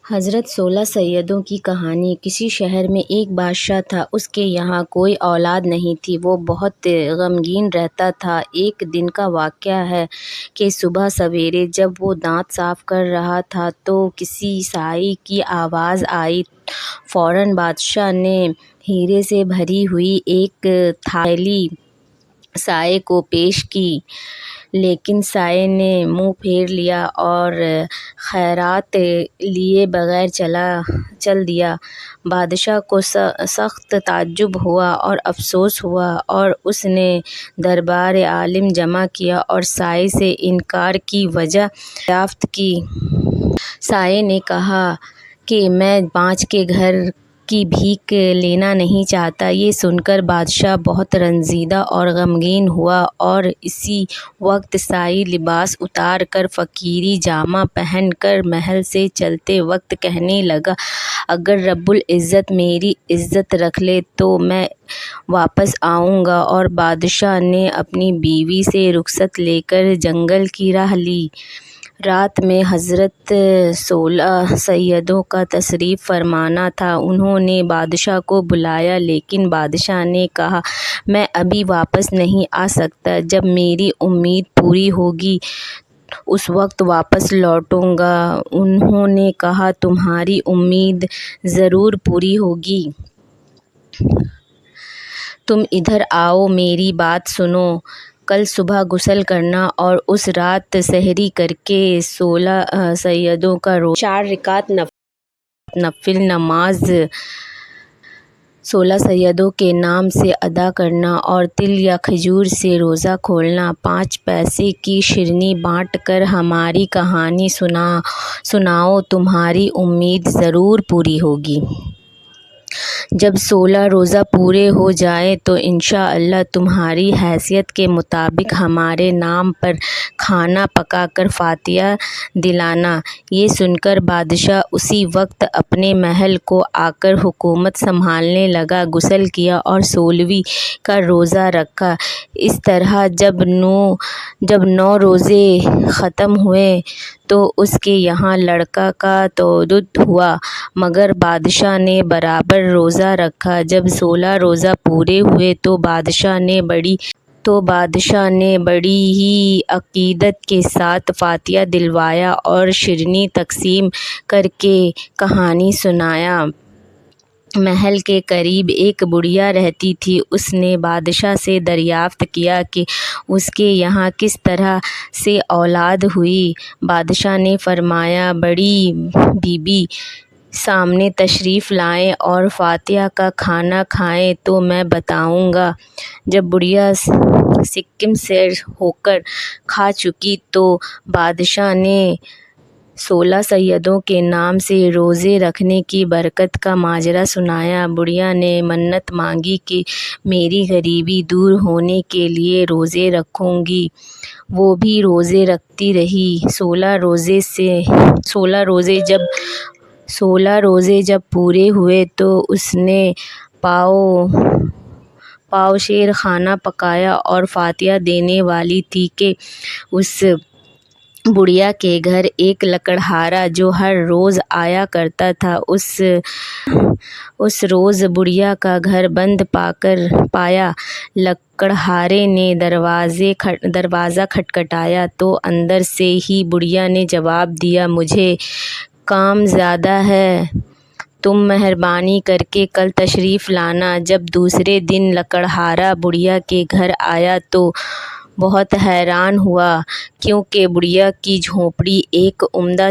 حضرت 16 سیدوں کی کہانی۔ کسی شہر میں ایک بادشاہ تھا، اس کے یہاں کوئی اولاد نہیں تھی، وہ بہت غمگین رہتا تھا۔ ایک دن کا واقعہ ہے کہ صبح سویرے جب وہ دانت صاف کر رہا تھا تو کسی سائی کی آواز آئی۔ فوراً بادشاہ نے ہیرے سے بھری ہوئی ایک تھیلی سائے کو پیش کی، لیکن سائے نے منہ پھیر لیا اور خیرات لیے بغیر چل دیا۔ بادشاہ کو سخت تعجب ہوا اور افسوس ہوا، اور اس نے دربار عالم جمع کیا اور سائے سے انکار کی وجہ دریافت کی۔ سائے نے کہا کہ میں 5 کے گھر کی بھیک لینا نہیں چاہتا۔ یہ سن کر بادشاہ بہت رنجیدہ اور غمگین ہوا، اور اسی وقت سائی لباس اتار کر فقیری جامہ پہن کر محل سے چلتے وقت کہنے لگا، اگر رب العزت میری عزت رکھ لے تو میں واپس آؤں گا۔ اور بادشاہ نے اپنی بیوی سے رخصت لے کر جنگل کی راہ لی۔ رات میں حضرت 16 سیدوں کا تشریف فرمانا تھا۔ انہوں نے بادشاہ کو بلایا، لیکن بادشاہ نے کہا، میں ابھی واپس نہیں آ سکتا، جب میری امید پوری ہوگی اس وقت واپس لوٹوں گا۔ انہوں نے کہا، تمہاری امید ضرور پوری ہوگی، تم ادھر آؤ، میری بات سنو۔ کل صبح غسل کرنا اور اس رات سحری کر کے 16 سیدوں کا روزہ 4 رکعت نفل نماز 16 سیدوں کے نام سے ادا کرنا، اور تل یا کھجور سے روزہ کھولنا۔ 5 پیسے کی شیرنی بانٹ کر ہماری کہانی سناؤ، تمہاری امید ضرور پوری ہوگی۔ جب 16 روزہ پورے ہو جائیں تو انشاءاللہ تمہاری حیثیت کے مطابق ہمارے نام پر کھانا پکا کر فاتحہ دلانا۔ یہ سن کر بادشاہ اسی وقت اپنے محل کو آ کر حکومت سنبھالنے لگا۔ غسل کیا اور 16ویں کا روزہ رکھا۔ اس طرح جب 9 روزے ختم ہوئے تو اس کے یہاں لڑکا کا تولد ہوا، مگر بادشاہ نے برابر روزہ رکھا۔ جب 16 روزہ پورے ہوئے تو بادشاہ نے بڑی ہی عقیدت کے ساتھ فاتحہ دلوایا اور شیرنی تقسیم کر کے کہانی سنایا۔ محل کے قریب ایک بڑھیا رہتی تھی۔ اس نے بادشاہ سے دریافت کیا کہ اس کے یہاں کس طرح سے اولاد ہوئی۔ بادشاہ نے فرمایا، بڑی بی بی سامنے تشریف لائیں اور فاتحہ کا کھانا کھائیں تو میں بتاؤں گا۔ جب بڑھیا سکم سیر ہو کر کھا چکی تو بادشاہ نے 16 سیدوں کے نام سے روزے رکھنے کی برکت کا ماجرا سنایا۔ بڑھیا نے منت مانگی کہ میری غریبی دور ہونے کے لیے روزے رکھوں گی۔ وہ بھی روزے رکھتی رہی۔ 16 روزے جب پورے ہوئے تو اس نے پاؤ شیر کھانا پکایا اور فاتحہ دینے والی تھی کہ اس بڑھیا کے گھر ایک لکڑہارا جو ہر روز آیا کرتا تھا، اس روز بڑھیا کا گھر بند پایا۔ لکڑہارے نے دروازہ کھٹکھٹایا تو اندر سے ہی بڑھیا نے جواب دیا، مجھے کام زیادہ ہے، تم مہربانی کر کے کل تشریف لانا۔ جب دوسرے دن لکڑہارا بڑھیا کے گھر آیا تو بہت حیران ہوا، کیونکہ بڑھیا کی جھونپڑی ایک عمدہ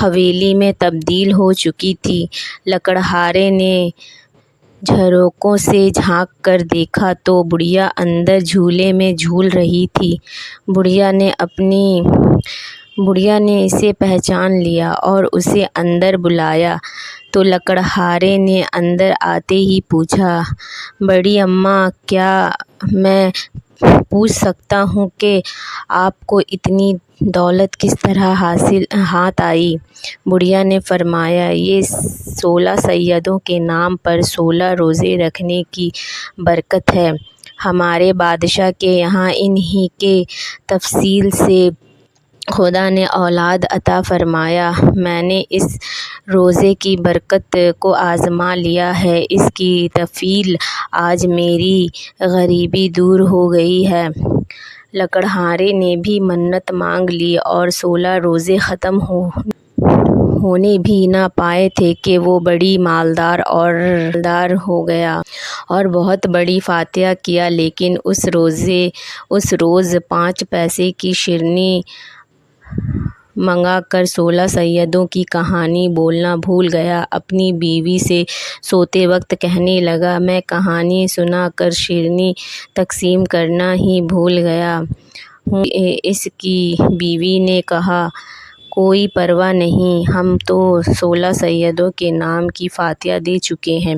حویلی میں تبدیل ہو چکی تھی۔ لکڑہارے نے جھروکوں سے جھانک کر دیکھا تو بڑھیا اندر جھولے میں جھول رہی تھی۔ بڑھیا نے اسے پہچان لیا اور اسے اندر بلایا تو لکڑہارے نے اندر آتے ہی پوچھا، بڑی اماں، کیا میں پوچھ سکتا ہوں کہ آپ کو اتنی دولت کس طرح ہاتھ آئی؟ بڑھیا نے فرمایا، یہ 16 سیدوں کے نام پر 16 روزے رکھنے کی برکت ہے۔ ہمارے بادشاہ کے یہاں انہی کے تفضیل سے خدا نے اولاد عطا فرمایا۔ میں نے اس روزے کی برکت کو آزما لیا ہے، اس کی طفیل آج میری غریبی دور ہو گئی ہے۔ لکڑہارے نے بھی منت مانگ لی اور 16 روزے ختم ہونے بھی نہ پائے تھے کہ وہ بڑی مالدار ہو گیا اور بہت بڑی فاتحہ کیا، لیکن اس روز 5 پیسے کی شیرنی منگا کر 16 سیدوں کی کہانی بولنا بھول گیا۔ اپنی بیوی سے سوتے وقت کہنے لگا، میں کہانی سنا کر شیرنی تقسیم کرنا ہی بھول گیا ہوں۔ اس کی بیوی نے کہا، کوئی پرواہ نہیں، ہم تو 16 سیدوں کے نام کی فاتحہ دے چکے ہیں۔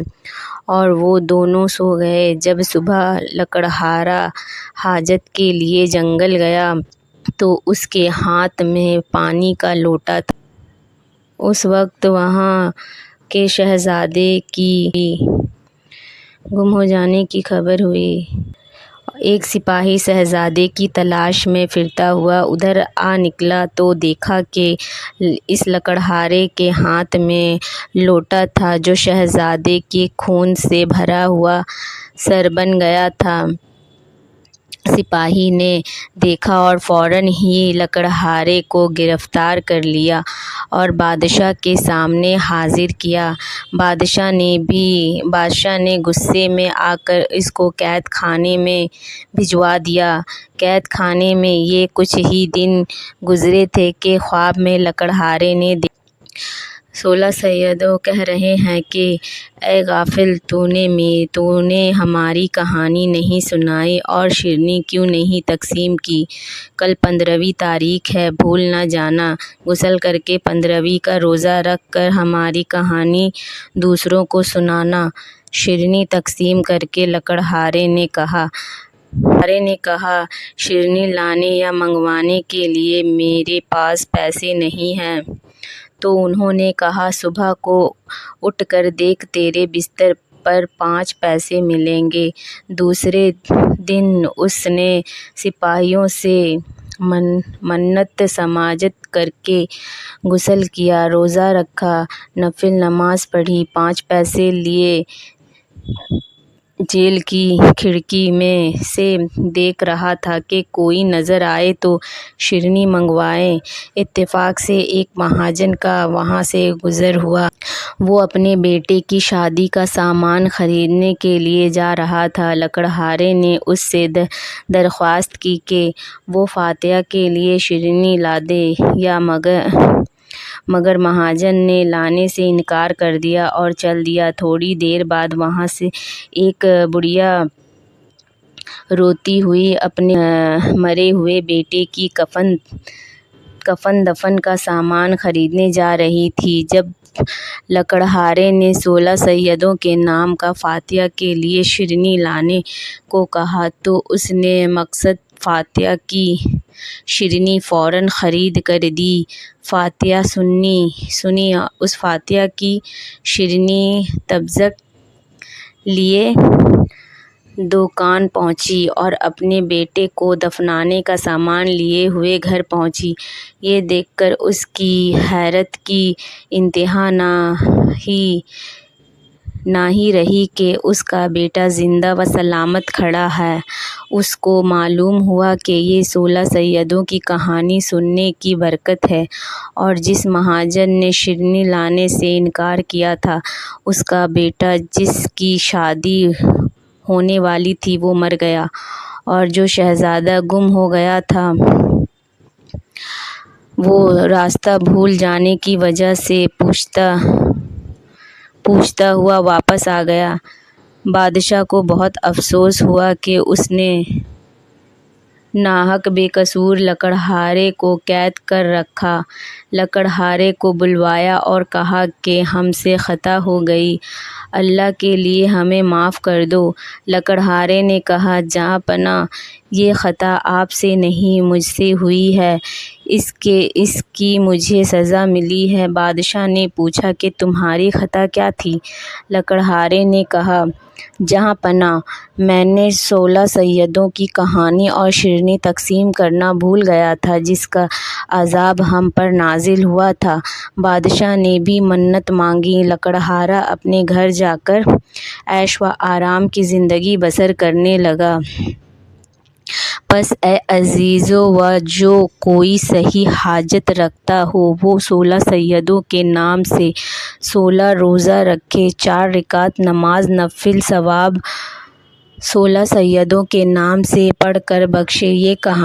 اور وہ دونوں سو گئے۔ جب صبح لکڑہارا حاجت کے لیے جنگل گیا تو اس کے ہاتھ میں پانی کا لوٹا تھا۔ اس وقت وہاں کے شہزادے کی گم ہو جانے کی خبر ہوئی۔ ایک سپاہی شہزادے کی تلاش میں پھرتا ہوا ادھر آ نکلا تو دیکھا کہ اس لکڑہارے کے ہاتھ میں لوٹا تھا جو شہزادے کے خون سے بھرا ہوا سر بن گیا تھا۔ سپاہی نے دیکھا اور فوراً ہی لکڑہارے کو گرفتار کر لیا اور بادشاہ کے سامنے حاضر کیا۔ بادشاہ نے غصے میں آ کر اس کو قید خانے میں بھجوا دیا۔ قید خانے میں یہ کچھ ہی دن گزرے تھے کہ خواب میں لکڑہارے نے دیکھا 16 سیدوں کہہ رہے ہیں کہ اے غافل، تو نے ہماری کہانی نہیں سنائی اور شیرنی کیوں نہیں تقسیم کی؟ کل 15ویں تاریخ ہے، بھول نہ جانا۔ غسل کر کے 15ویں کا روزہ رکھ کر ہماری کہانی دوسروں کو سنانا۔ شیرنی تقسیم کر کے لکڑہارے نے کہا، شیرنی لانے یا منگوانے کے لیے میرے پاس پیسے نہیں ہیں۔ تو انہوں نے کہا، صبح کو اٹھ کر دیکھ، تیرے بستر پر 5 پیسے ملیں گے۔ دوسرے دن اس نے سپاہیوں سے منت سماجت کر کے غسل کیا، روزہ رکھا، نفل نماز پڑھی، 5 پیسے لیے جیل کی کھڑکی میں سے دیکھ رہا تھا کہ کوئی نظر آئے تو شیرنی منگوائے۔ اتفاق سے ایک مہاجن کا وہاں سے گزر ہوا۔ وہ اپنے بیٹے کی شادی کا سامان خریدنے کے لیے جا رہا تھا۔ لکڑہارے نے اس سے درخواست کی کہ وہ فاتحہ کے لیے شیرنی لا دے مگر مہاجن نے لانے سے انکار کر دیا اور چل دیا۔ تھوڑی دیر بعد وہاں سے ایک بڑھیا روتی ہوئی اپنے مرے ہوئے بیٹے کی کفن دفن کا سامان خریدنے جا رہی تھی۔ جب لکڑہارے نے 16 سیدوں کے نام کا فاتحہ کے لیے شیرنی لانے کو کہا تو اس نے مقصد فاتحہ کی شیرنی فوراً خرید کر دی۔ فاتحہ سنی، اس فاتحہ کی شیرنی تبضک لیے دکان پہنچی اور اپنے بیٹے کو دفنانے کا سامان لیے ہوئے گھر پہنچی۔ یہ دیکھ کر اس کی حیرت کی انتہا نہ ہی رہی کہ اس کا بیٹا زندہ و سلامت کھڑا ہے۔ اس کو معلوم ہوا کہ یہ 16 سیدوں کی کہانی سننے کی برکت ہے، اور جس مہاجن نے شیرنی لانے سے انکار کیا تھا اس کا بیٹا جس کی شادی ہونے والی تھی وہ مر گیا، اور جو شہزادہ گم ہو گیا تھا وہ راستہ بھول جانے کی وجہ سے پوچھتا ہوا واپس آ گیا۔ بادشاہ کو بہت افسوس ہوا کہ اس نے ناحق بے قصور لکڑہارے کو قید کر رکھا۔ لکڑہارے کو بلوایا اور کہا کہ ہم سے خطا ہو گئی، اللہ کے لیے ہمیں معاف کر دو۔ لکڑہارے نے کہا، جہاں پناہ، یہ خطا آپ سے نہیں مجھ سے ہوئی ہے۔ اس کی مجھے سزا ملی ہے۔ بادشاہ نے پوچھا کہ تمہاری خطا کیا تھی؟ لکڑہارے نے کہا، جہاں پناہ، میں نے 16 سیدوں کی کہانی اور شیرنی تقسیم کرنا بھول گیا تھا جس کا عذاب ہم پر نازل ہوا تھا۔ بادشاہ نے بھی منت مانگی۔ لکڑہارا اپنے گھر جا کر عیش و آرام کی زندگی بسر کرنے لگا۔ پس اے عزیزو، جو کوئی صحیح حاجت رکھتا ہو وہ 16 سیدوں کے نام سے 16 روزہ رکھے، 4 رکعت نماز نفل ثواب 16 سیدوں کے نام سے پڑھ کر بخشے۔ یہ کہانی